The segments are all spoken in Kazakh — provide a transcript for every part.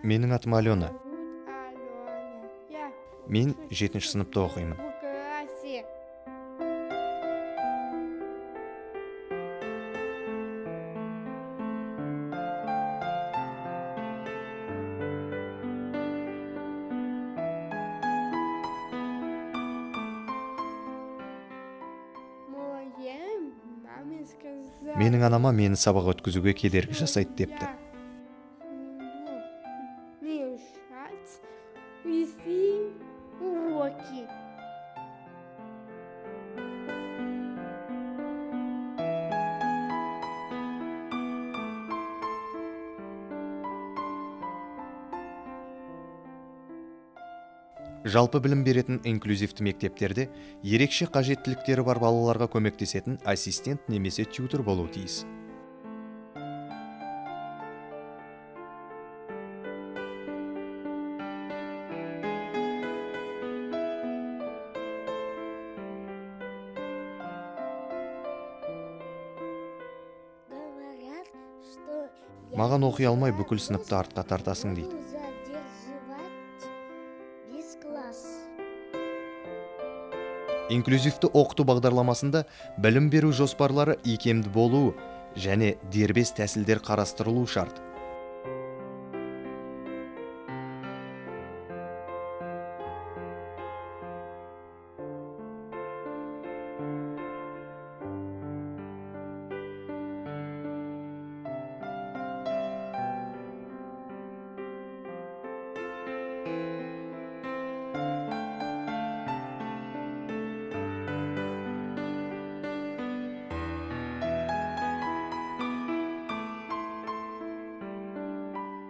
Менің атым Алена. Я Мен 7-ші сыныпта оқимын. в классе. Моя мама сказала. Менің анама мені сабақ өткізуге кедергі жасайды депті. Мешать вести уроки. Жалпы білім беретін инклюзивті мектептерде ерекше қажеттіліктері бар балаларға көмектесетін ассистент немесе тьютор болуы тиіс. Говорят, что Маған оқи алмай бүкіл сыныпты артқа тартасың дейді. задерживать весь класс. Инклюзивті оқыту бағдарламасында білім беру жоспарлары икемді болуы және дербес тәсілдер қарастырылуы шарт.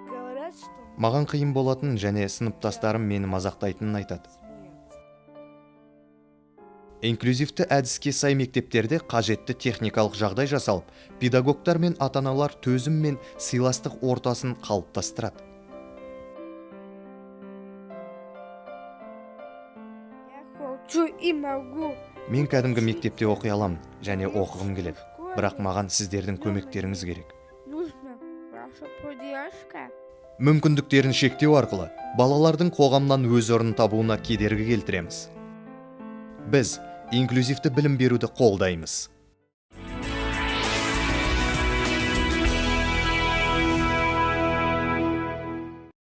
Говорят, что Маған қиын болатын және сыныптастарым мені мазақтайтынын айтады. Инклюзивті әдіске сай мектептерде қажетті техникалық жағдай жасалып, педагогтар мен ата-аналар төзім мен сыйластық ортасын қалыптастырады. я хочу и могу. Мен кәдімгі мектепте оқи аламын және оқығым келеді. Бірақ маған сіздердің көмектеріңіз керек. Нужна ваша поддержка. Мүмкіндіктерін шектеу арқылы балалардың қоғамнан өз орнын табуына кедергі келтіреміз. Біз инклюзивті білім беруді қолдаймыз.